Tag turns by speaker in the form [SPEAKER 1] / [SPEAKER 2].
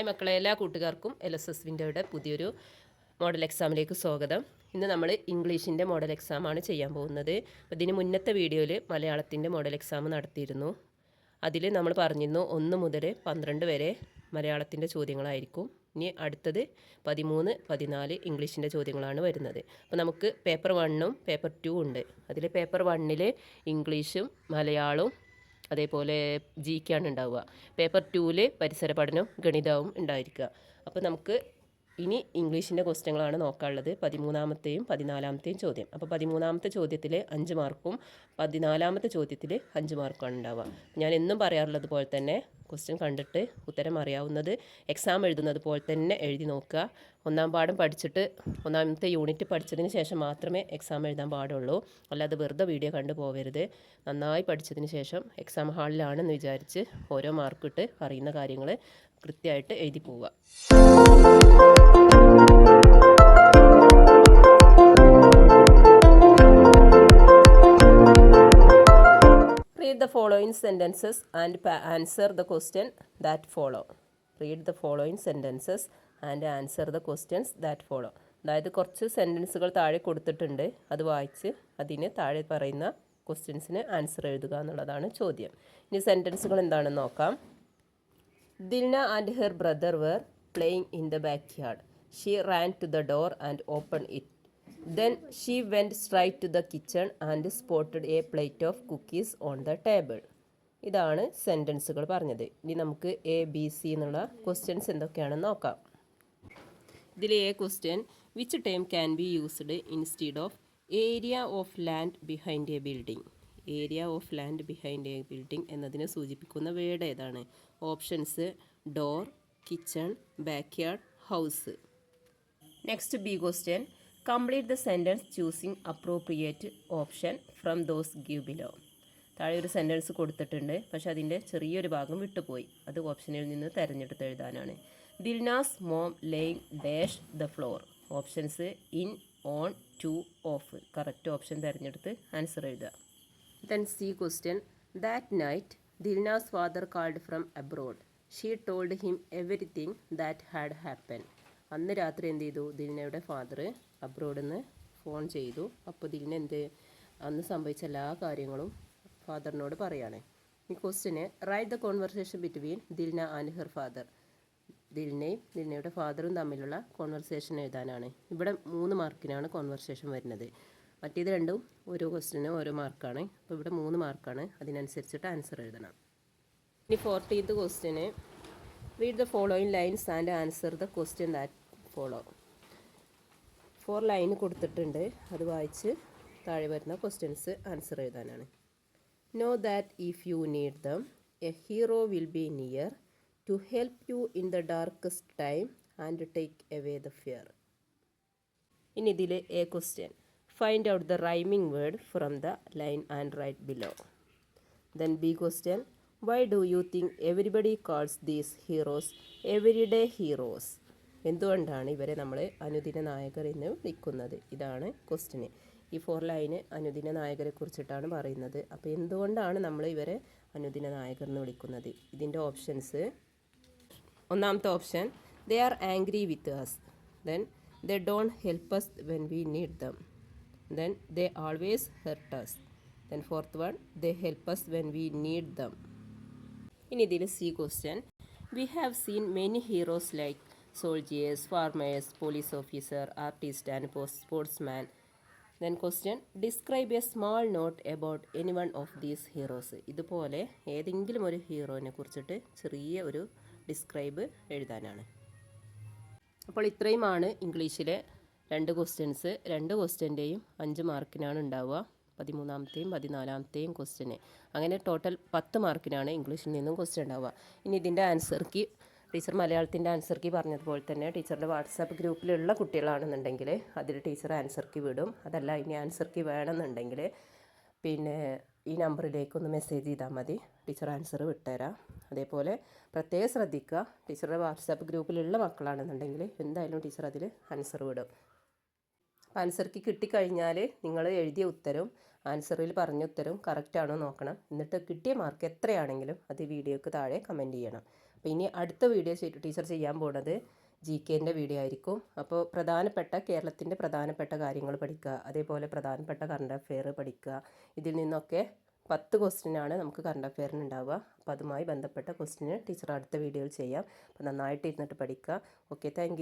[SPEAKER 1] മക്കളെ, എല്ലാ കൂട്ടുകാർക്കും LSS വിൻഡോയുടെ പുതിയൊരു മോഡൽ എക്സാമിലേക്ക് സ്വാഗതം. ഇന്ന് നമ്മൾ ഇംഗ്ലീഷിൻ്റെ മോഡൽ എക്സാമാണ് ചെയ്യാൻ പോകുന്നത്. ഇതിന് മുന്നത്തെ വീഡിയോയിൽ മലയാളത്തിൻ്റെ മോഡൽ എക്സാം നടത്തിയിരുന്നു. അതിൽ നമ്മൾ പറഞ്ഞിരുന്നു 1 മുതൽ 12 വരെ മലയാളത്തിൻ്റെ ചോദ്യങ്ങളായിരിക്കും. ഇനി അടുത്തത് 13, 14 ഇംഗ്ലീഷിൻ്റെ ചോദ്യങ്ങളാണ് വരുന്നത്. അപ്പോൾ നമുക്ക് പേപ്പർ 1ഉം പേപ്പർ 2 ഉണ്ട്. അതിൽ പേപ്പർ 1ൽ ഇംഗ്ലീഷും മലയാളവും അതേപോലെ ജിക്കാണ് ഉണ്ടാവുക. പേപ്പർ 2ൽ പരിസര പഠനവും ഗണിതവും ഉണ്ടായിരിക്കുക. അപ്പോൾ നമുക്ക് ഇനി ഇംഗ്ലീഷിൻ്റെ ക്വസ്റ്റ്യങ്ങളാണ് നോക്കാനുള്ളത്. 13ാമത്തെയും 14ാമത്തെയും ചോദ്യം. അപ്പോൾ 13ാമത്തെ ചോദ്യത്തിൽ 5 മാർക്കും 14ാമത്തെ ചോദ്യത്തിൽ 5 മാർക്കുമാണ് ഉണ്ടാവുക. ഞാൻ എന്നും പറയാറുള്ളത് പോലെ തന്നെ ക്വസ്റ്റ്യൻ കണ്ടിട്ട് ഉത്തരം അറിയാവുന്നത് എക്സാം എഴുതുന്നത് പോലെ തന്നെ എഴുതി നോക്കുക. 1ാം പാഠം പഠിച്ചിട്ട് 1ാമത്തെ യൂണിറ്റ് പഠിച്ചതിന് ശേഷം മാത്രമേ എക്സാം എഴുതാൻ പാടുള്ളൂ. അല്ലാതെ വെറുതെ വീഡിയോ കണ്ടു പോകരുത്. നന്നായി പഠിച്ചതിന് ശേഷം എക്സാം ഹാളിലാണെന്ന് വിചാരിച്ച് ഓരോ മാർക്കിട്ട് അറിയുന്ന കാര്യങ്ങൾ കൃത്യമായിട്ട് എഴുതി പോവുക. Read the following sentences and answer the question that follow. Read the following sentences and answer the questions that follow. അതായത് കുറച്ച് സെൻറ്റൻസുകൾ താഴെ കൊടുത്തിട്ടുണ്ട്. അത് വായിച്ച് അതിന് താഴെ പറയുന്ന ക്വസ്റ്റ്യൻസിന് ആൻസർ എഴുതുക എന്നുള്ളതാണ് ചോദ്യം. ഇനി സെൻറ്റൻസുകൾ എന്താണെന്ന് നോക്കാം. Dilna and her brother were playing in the backyard. She ran to the door and opened it. Then she went straight to the kitchen and spotted a plate of cookies on the table. ഇതാണ് സെൻറ്റൻസുകൾ പറഞ്ഞത്. ഇനി നമുക്ക് ABC എന്നുള്ള questions എന്തൊക്കെയാണെന്ന് നോക്കാം. ഇതിൽ question which term can be used instead of area of land behind a building. Area of land behind a building എന്നതിനെ സൂചിപ്പിക്കുന്ന വേർഡ് ഏതാണ്? Options door, kitchen, backyard, house. Next B question complete the sentence choosing appropriate option from those give below. താഴെ ഒരു sentence കൊടുത്തിട്ടുണ്ട്, പക്ഷേ അതിൻ്റെ ചെറിയൊരു ഭാഗം വിട്ടുപോയി. അത് ഓപ്ഷനിൽ നിന്ന് തിരഞ്ഞെടുത്ത് എഴുതാനാണ്. Dilnaz mom laying dash the floor. Options in, on, to, off. Correct option തിരഞ്ഞെടുത്ത് ആൻസർ എഴുതുക. Then C question that night Dilnaz father called from abroad. She told him everything that had happen. അന്ന് രാത്രി എന്ത് ചെയ്തു? ദിൽനയുടെ ഫാദർ അബ്രോഡിൽ നിന്ന് ഫോൺ ചെയ്തു. അപ്പോൾ ദിൽന അന്ന് സംഭവിച്ച എല്ലാ കാര്യങ്ങളും ഫാദറിനോട് പറയുകയാണ്. ഈ ക്വസ്റ്റ്യന് write the conversation between Dilna and her father. ദിൽനയും ദിൽനയുടെ ഫാദറും തമ്മിലുള്ള കോൺവെർസേഷൻ എഴുതാനാണ്. ഇവിടെ 3 മാർക്കിനാണ് കോൺവെർസേഷൻ വരുന്നത്. മറ്റേത് രണ്ടും ഓരോ ക്വസ്റ്റ്യനും ഓരോ മാർക്കാണ്. അപ്പോൾ ഇവിടെ 3 മാർക്കാണ്. അതിനനുസരിച്ചിട്ട് ആൻസർ എഴുതണം. ഇനി 14th ക്വസ്റ്റ്യന് read the following lines and answer the question that follow. 4 line കൊടുത്തിട്ടുണ്ട്. അത് വായിച്ച് താഴെ വരുന്ന ക്വസ്റ്റ്യൻസ് ആൻസർ എഴുതാനാണ്. Know that if you need them a hero will be near to help you in the darkest time and take away the fear. ഇനി ഇതിൽ A question find out the rhyming word from the line and write below. Then B question why do you think everybody calls these heroes everyday heroes. എന്തുകൊണ്ടാണ് ഇവരെ നമ്മൾ അനുദിന നായകർ എന്ന് വിളിക്കുന്നത്? ഇതാണ് question. ഈ 4 ലൈന് അനുദിന നായകരെ കുറിച്ചിട്ടാണ് പറയുന്നത്. അപ്പോൾ എന്തുകൊണ്ടാണ് നമ്മൾ ഇവരെ അനുദിന നായകർ എന്ന് വിളിക്കുന്നത്? ഇതിൻ്റെ ഓപ്ഷൻസ്, ഒന്നാമത്തെ option they are angry with us. Then they don't help us when we need them. Then they always hurt us. Then fourth one they help us when we need them. ഇനി ഇതിൽ C question we have seen many heroes like soldiers, farmers, police officer, artist and sportsman. Then question describe a small note about any one of these heroes. ഇതുപോലെ ഏതെങ്കിലും ഒരു ഹീറോനെ കുറിച്ചിട്ട് ചെറിയ ഒരു describe എഴുതാനാണ്. അപ്പോൾ ഇത്രയുമാണ് ഇംഗ്ലീഷിലെ 2 ക്വസ്റ്റ്യൻസ്. 2 ക്വസ്റ്റ്യൻ്റെയും 5 മാർക്കിനാണ് ഉണ്ടാവുക. 13ാമത്തെയും 14ാമത്തെയും ക്വസ്റ്റ്യന്. അങ്ങനെ ടോട്ടൽ 10 മാർക്കിനാണ് ഇംഗ്ലീഷിൽ നിന്നും ക്വസ്റ്റ്യൻ ഉണ്ടാവുക. ഇനി ഇതിൻ്റെ ആൻസർക്ക് ടീച്ചർ മലയാളത്തിൻ്റെ ആൻസർ കീ പറഞ്ഞതുപോലെ തന്നെ ടീച്ചറുടെ വാട്സാപ്പ് ഗ്രൂപ്പിലുള്ള കുട്ടികളാണെന്നുണ്ടെങ്കിൽ അതിൽ ടീച്ചർ ആൻസർ കീ വിടും. അതല്ല ഇനി ആൻസർ കീ വേണമെന്നുണ്ടെങ്കിൽ പിന്നെ ഈ നമ്പറിലേക്കൊന്ന് മെസ്സേജ് ചെയ്താൽ മതി. ടീച്ചർ ആൻസർ വിട്ടുതരാം. അതേപോലെ പ്രത്യേകം ശ്രദ്ധിക്കുക, ടീച്ചറുടെ വാട്സാപ്പ് ഗ്രൂപ്പിലുള്ള മക്കളാണെന്നുണ്ടെങ്കിൽ എന്തായാലും ടീച്ചർ അതിൽ ആൻസർ വിടും. അപ്പോൾ ആൻസർ കീ കിട്ടിക്കഴിഞ്ഞാൽ നിങ്ങൾ എഴുതിയ ഉത്തരവും ആൻസറിൽ പറഞ്ഞ ഉത്തരവും കറക്റ്റാണോ നോക്കണം. എന്നിട്ട് കിട്ടിയ മാർക്ക് എത്രയാണെങ്കിലും അത് വീഡിയോക്ക് താഴെ കമൻറ്റ് ചെയ്യണം. അപ്പോൾ ഇനി അടുത്ത വീഡിയോ ടീച്ചർ ചെയ്യാൻ പോകുന്നത് GKൻ്റെ വീഡിയോ ആയിരിക്കും. അപ്പോൾ കേരളത്തിൻ്റെ പ്രധാനപ്പെട്ട കാര്യങ്ങൾ പഠിക്കുക, അതേപോലെ പ്രധാനപ്പെട്ട കറണ്ട് അഫെയർ പഠിക്കുക. ഇതിൽ നിന്നൊക്കെ 10 ക്വസ്റ്റ്യനാണ് നമുക്ക് കറണ്ട് അഫെയറിന് ഉണ്ടാവുക. അപ്പോൾ അതുമായി ബന്ധപ്പെട്ട ക്വസ്റ്റ്യന് ടീച്ചർ അടുത്ത വീഡിയോയിൽ ചെയ്യാം. അപ്പോൾ നന്നായിട്ട് ഇരുന്നിട്ട് പഠിക്കുക. Okay, thank